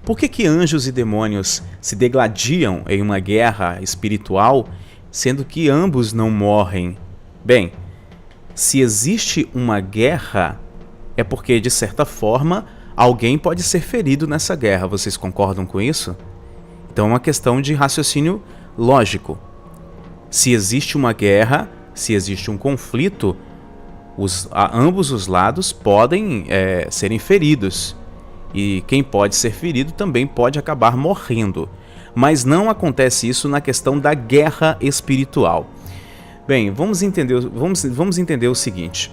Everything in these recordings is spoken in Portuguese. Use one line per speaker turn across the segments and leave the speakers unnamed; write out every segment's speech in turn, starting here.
Por que anjos e demônios se degladiam em uma guerra espiritual, sendo que ambos não morrem? Bem, se existe uma guerra, é porque, de certa forma, alguém pode ser ferido nessa guerra. Vocês concordam com isso? Então é uma questão de raciocínio lógico. Se existe uma guerra, se existe um conflito, ambos os lados podem serem feridos. E quem pode ser ferido também pode acabar morrendo. Mas não acontece isso na questão da guerra espiritual. Bem, vamos entender o seguinte.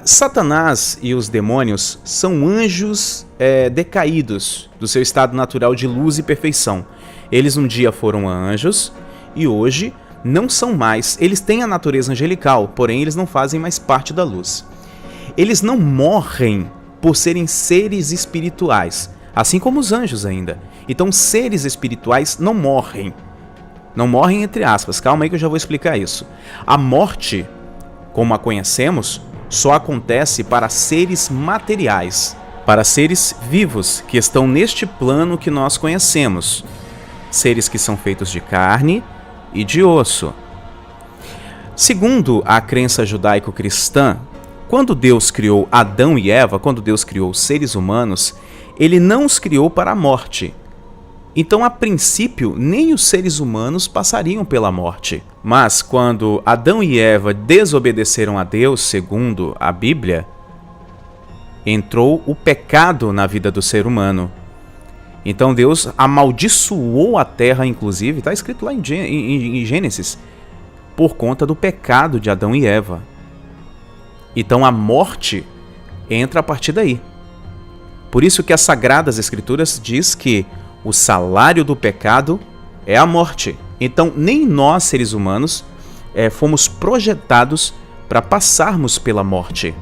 Satanás e os demônios são anjos decaídos do seu estado natural de luz e perfeição. Eles um dia foram anjos e hoje não são mais. Eles têm a natureza angelical, porém eles não fazem mais parte da luz. Eles não morrem por serem seres espirituais, assim como os anjos ainda. Então, seres espirituais não morrem. Não morrem entre aspas, calma aí que eu já vou explicar isso. A morte, como a conhecemos, só acontece para seres materiais, para seres vivos que estão neste plano que nós conhecemos. Seres que são feitos de carne e de osso. Segundo a crença judaico-cristã, quando Deus criou Adão e Eva, quando Deus criou os seres humanos, Ele não os criou para a morte. Então, a princípio, nem os seres humanos passariam pela morte. Mas quando Adão e Eva desobedeceram a Deus, segundo a Bíblia, entrou o pecado na vida do ser humano. Então Deus amaldiçoou a terra, inclusive, está escrito lá em Gênesis, por conta do pecado de Adão e Eva. Então a morte entra a partir daí. Por isso que as Sagradas Escrituras diz que o salário do pecado é a morte. Então nem nós, seres humanos, fomos projetados para passarmos pela morte.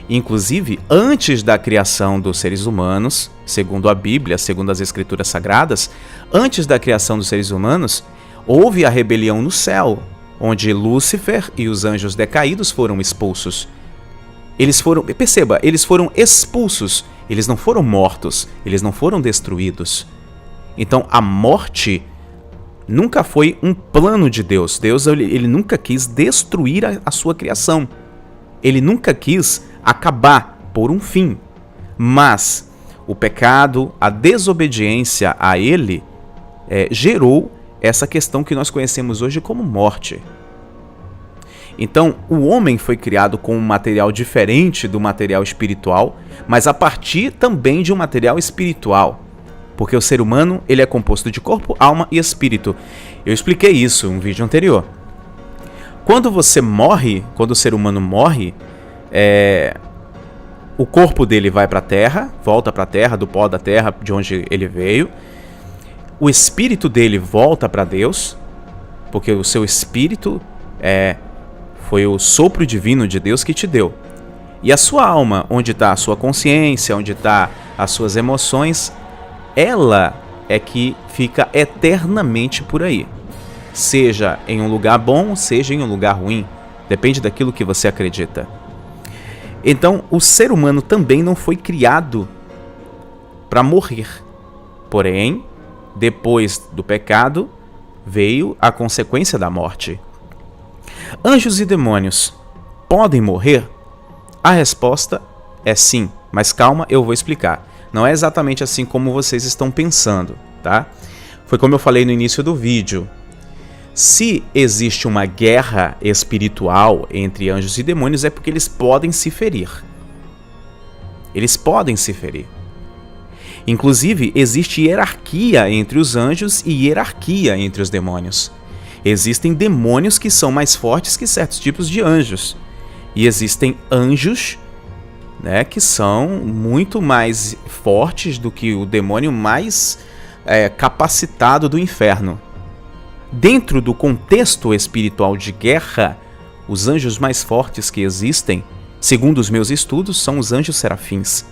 Inclusive, antes da criação dos seres humanos, segundo a Bíblia, segundo as Escrituras Sagradas, antes da criação dos seres humanos, houve a rebelião no céu, onde Lúcifer e os anjos decaídos foram expulsos. Eles foram expulsos, eles não foram mortos, eles não foram destruídos. Então a morte nunca foi um plano de Deus. Deus ele nunca quis destruir a sua criação. Ele nunca quis acabar por um fim. Mas o pecado, a desobediência a ele, gerou essa questão que nós conhecemos hoje como morte. Então, o homem foi criado com um material diferente do material espiritual, mas a partir também de um material espiritual. Porque o ser humano ele é composto de corpo, alma e espírito. Eu expliquei isso em um vídeo anterior. Quando você morre, quando o ser humano morre, o corpo dele vai para a terra, volta para a terra, do pó da terra de onde ele veio. O espírito dele volta para Deus, porque o seu espírito foi o sopro divino de Deus que te deu. E a sua alma, onde está a sua consciência, onde está as suas emoções, ela é que fica eternamente por aí. Seja em um lugar bom, seja em um lugar ruim. Depende daquilo que você acredita. Então, o ser humano também não foi criado para morrer. Porém, depois do pecado, veio a consequência da morte. Anjos e demônios podem morrer? A resposta é sim, mas calma, eu vou explicar. Não é exatamente assim como vocês estão pensando, tá? Foi como eu falei no início do vídeo. Se existe uma guerra espiritual entre anjos e demônios, é porque eles podem se ferir. Eles podem se ferir. Inclusive, existe hierarquia entre os anjos e hierarquia entre os demônios. Existem demônios que são mais fortes que certos tipos de anjos. E existem anjos, que são muito mais fortes do que o demônio mais capacitado do inferno. Dentro do contexto espiritual de guerra, os anjos mais fortes que existem, segundo os meus estudos, são os anjos serafins.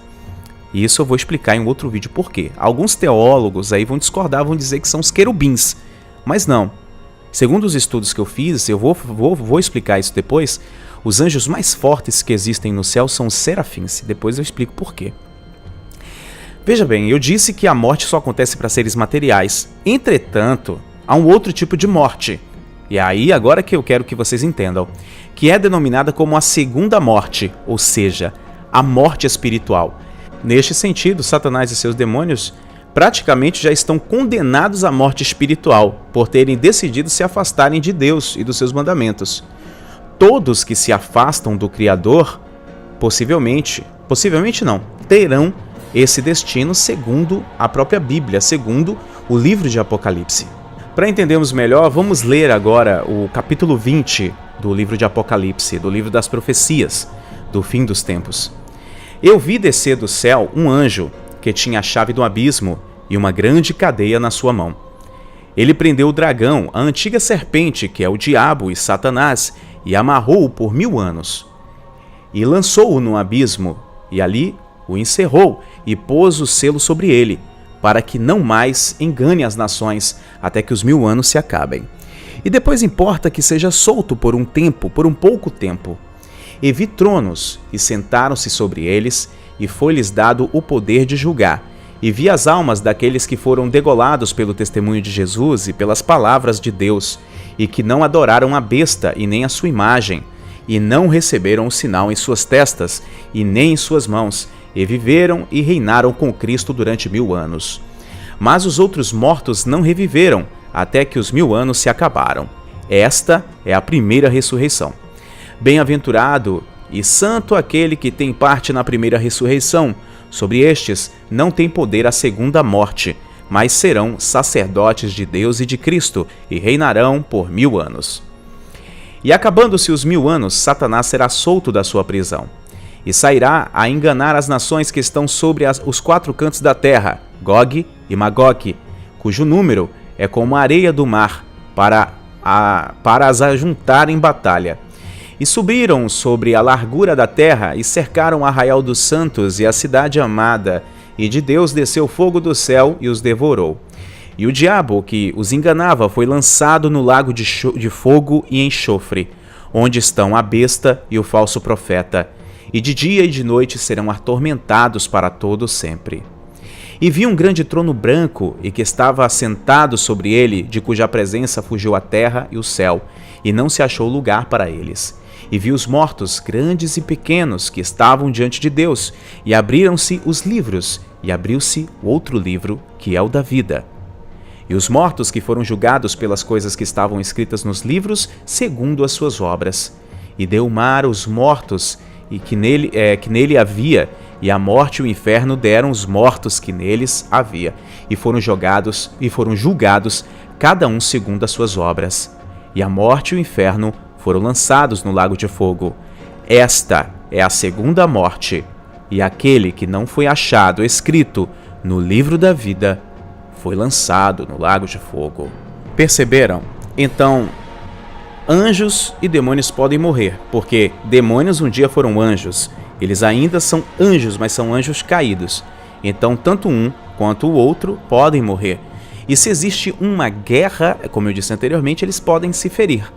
E isso eu vou explicar em um outro vídeo por quê. Alguns teólogos aí vão discordar, vão dizer que são os querubins. Mas não. Segundo os estudos que eu fiz, eu vou explicar isso depois, os anjos mais fortes que existem no céu são os serafins. Depois eu explico por quê. Veja bem, eu disse que a morte só acontece para seres materiais. Entretanto, há um outro tipo de morte. E é aí agora que eu quero que vocês entendam, que é denominada como a segunda morte, ou seja, a morte espiritual. Neste sentido, Satanás e seus demônios praticamente já estão condenados à morte espiritual, por terem decidido se afastarem de Deus e dos seus mandamentos. Todos que se afastam do Criador, possivelmente não, terão esse destino segundo a própria Bíblia, segundo o livro de Apocalipse. Para entendermos melhor, vamos ler agora o capítulo 20 do livro de Apocalipse, do livro das profecias, do fim dos tempos. Eu vi descer do céu um anjo que tinha a chave do abismo e uma grande cadeia na sua mão. Ele prendeu o dragão, a antiga serpente, que é o diabo e Satanás, e amarrou-o por 1000 anos. E lançou-o no abismo, e ali o encerrou, e pôs o selo sobre ele, para que não mais engane as nações, até que os 1000 anos se acabem. E depois importa que seja solto por um tempo, por um pouco tempo. E vi tronos, e sentaram-se sobre eles, e foi-lhes dado o poder de julgar. E vi as almas daqueles que foram degolados pelo testemunho de Jesus e pelas palavras de Deus, e que não adoraram a besta e nem a sua imagem, e não receberam o sinal em suas testas e nem em suas mãos, e viveram e reinaram com Cristo durante 1000 anos. Mas os outros mortos não reviveram, até que os 1000 anos se acabaram. Esta é a primeira ressurreição. Bem-aventurado e santo aquele que tem parte na primeira ressurreição. Sobre estes não tem poder a segunda morte, mas serão sacerdotes de Deus e de Cristo, e reinarão por 1000 anos. E acabando-se os 1000 anos, Satanás será solto da sua prisão, e sairá a enganar as nações que estão sobre os 4 cantos da terra, Gog e Magog, cujo número é como a areia do mar, para as ajuntar em batalha. E subiram sobre a largura da terra e cercaram o arraial dos santos e a cidade amada, e de Deus desceu fogo do céu e os devorou. E o diabo que os enganava foi lançado no lago de fogo e enxofre, onde estão a besta e o falso profeta, e de dia e de noite serão atormentados para todo sempre. E vi um grande trono branco, e que estava assentado sobre ele, de cuja presença fugiu a terra e o céu, e não se achou lugar para eles. E vi os mortos, grandes e pequenos, que estavam diante de Deus, e abriram-se os livros, e abriu-se o outro livro, que é o da vida. E os mortos que foram julgados pelas coisas que estavam escritas nos livros, segundo as suas obras. E deu o mar os mortos e que nele havia, e a morte e o inferno deram os mortos que neles havia, e foram julgados, cada um segundo as suas obras. E a morte e o inferno foram lançados no lago de fogo. Esta é a segunda morte, e aquele que não foi achado escrito no livro da vida foi lançado no lago de fogo. Perceberam? Então, anjos e demônios podem morrer, porque demônios um dia foram anjos. Eles ainda são anjos, mas são anjos caídos. Então, tanto um quanto o outro podem morrer. E se existe uma guerra, como eu disse anteriormente, eles podem se ferir.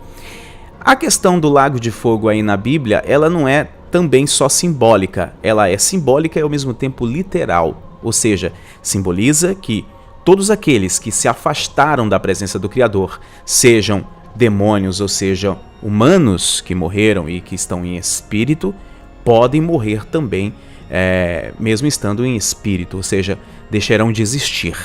A questão do lago de fogo aí na Bíblia, ela não é também só simbólica. Ela é simbólica e ao mesmo tempo literal. Ou seja, simboliza que todos aqueles que se afastaram da presença do Criador, sejam demônios ou sejam humanos que morreram e que estão em espírito, podem morrer também, mesmo estando em espírito, ou seja, deixarão de existir.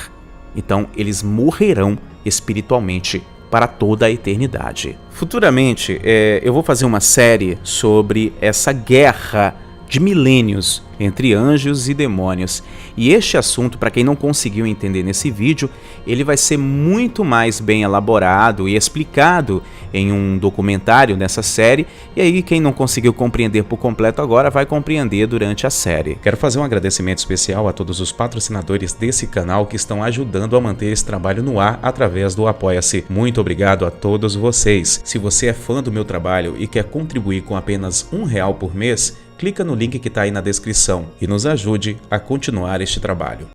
Então, eles morrerão espiritualmente para toda a eternidade. Futuramente, eu vou fazer uma série sobre essa guerra de milênios entre anjos e demônios. E este assunto, para quem não conseguiu entender nesse vídeo, ele vai ser muito mais bem elaborado e explicado em um documentário nessa série. E aí, quem não conseguiu compreender por completo agora, vai compreender durante a série. Quero fazer um agradecimento especial a todos os patrocinadores desse canal que estão ajudando a manter esse trabalho no ar através do Apoia-se. Muito obrigado a todos vocês. Se você é fã do meu trabalho e quer contribuir com apenas R$1 por mês, clica no link que está aí na descrição e nos ajude a continuar este trabalho.